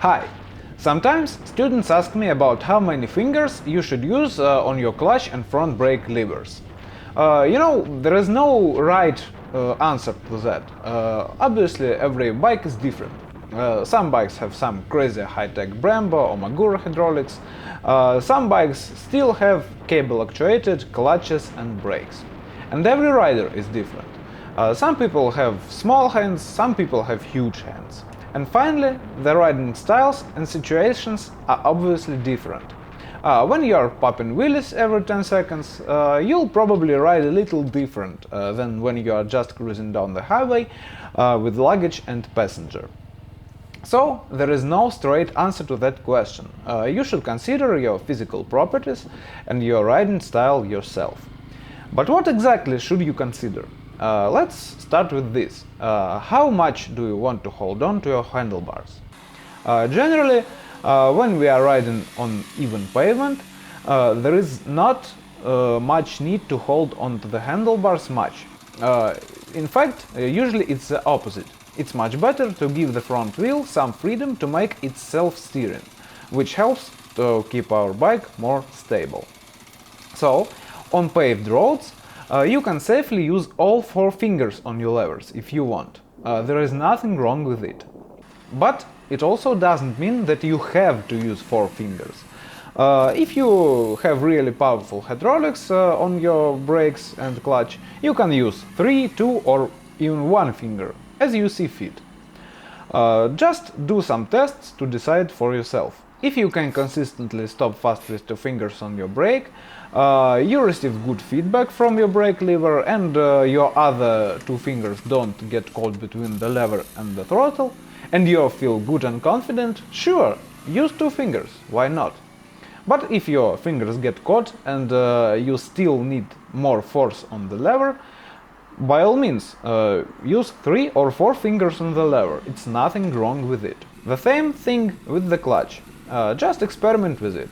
Hi! Sometimes students ask me about how many fingers you should use on your clutch and front brake levers. There is no right answer to that. Obviously, every bike is different. Some bikes have some crazy high-tech Brembo or Magura hydraulics. Some bikes still have cable-actuated clutches and brakes. And every rider is different. Some people have small hands, some people have huge hands. And finally, the riding styles and situations are obviously different. When you are popping wheelies every 10 seconds, you'll probably ride a little different than when you are just cruising down the highway with luggage and passenger. So, there is no straight answer to that question. You should consider your physical properties and your riding style yourself. But what exactly should you consider? Let's start with this. How much do you want to hold on to your handlebars? Generally, when we are riding on even pavement, there is not much need to hold on to the handlebars much. In fact, usually it's the opposite. It's much better to give the front wheel some freedom to make it self-steering, which helps to keep our bike more stable. So, on paved roads, you can safely use all 4 fingers on your levers if you want. There is nothing wrong with it. But it also doesn't mean that you have to use 4 fingers. If you have really powerful hydraulics on your brakes and clutch, you can use 3, 2 or even 1 finger, as you see fit. Just do some tests to decide for yourself. If you can consistently stop fast with 2 fingers on your brake, you receive good feedback from your brake lever and your other 2 fingers don't get caught between the lever and the throttle, and you feel good and confident, sure, use 2 fingers, why not? But if your fingers get caught and you still need more force on the lever, by all means, use 3 or 4 fingers on the lever, it's nothing wrong with it. The same thing with the clutch. Just experiment with it.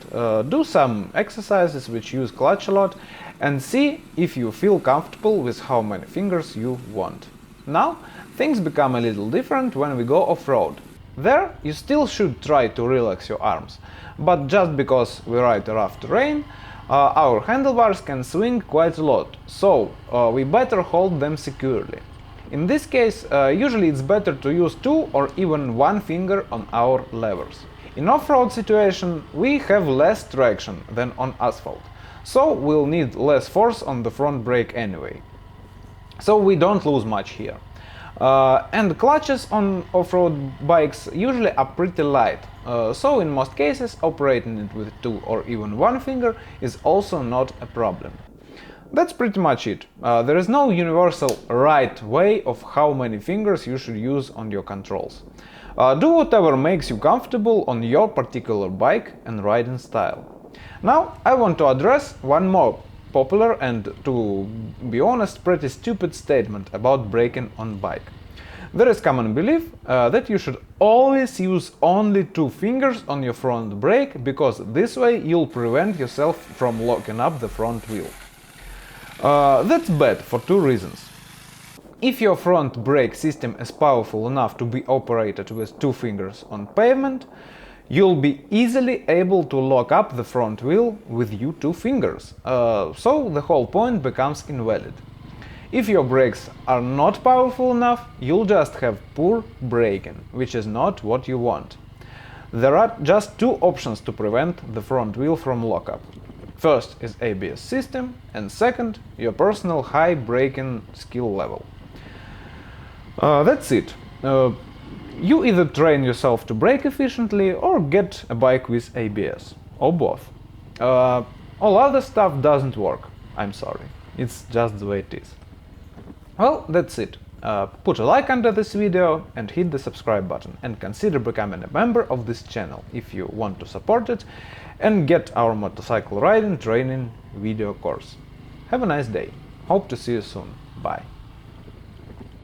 Do some exercises which use clutch a lot and see if you feel comfortable with how many fingers you want. Now, things become a little different when we go off-road. There, you still should try to relax your arms, but just because we ride a rough terrain, our handlebars can swing quite a lot, so we better hold them securely. In this case, usually it's better to use 2 or even 1 finger on our levers. In off-road situation, we have less traction than on asphalt, so we'll need less force on the front brake anyway. So we don't lose much here. And clutches on off-road bikes usually are pretty light, so in most cases operating it with 2 or even 1 finger is also not a problem. That's pretty much it. There is no universal right way of how many fingers you should use on your controls. Do whatever makes you comfortable on your particular bike and riding style. Now I want to address one more popular and, to be honest, pretty stupid statement about braking on bike. There is common belief that you should always use only 2 fingers on your front brake, because this way you'll prevent yourself from locking up the front wheel. That's bad for 2 reasons. If your front brake system is powerful enough to be operated with 2 fingers on pavement, you'll be easily able to lock up the front wheel with your 2 fingers, so the whole point becomes invalid. If your brakes are not powerful enough, you'll just have poor braking, which is not what you want. There are just 2 options to prevent the front wheel from lockup. First is ABS system, and second, your personal high braking skill level. That's it. You either train yourself to brake efficiently or get a bike with ABS, or both. All other stuff doesn't work, I'm sorry, it's just the way it is. Well, that's it. Put a like under this video and hit the subscribe button, and consider becoming a member of this channel if you want to support it and get our motorcycle riding training video course. Have a nice day. Hope to see you soon. Bye.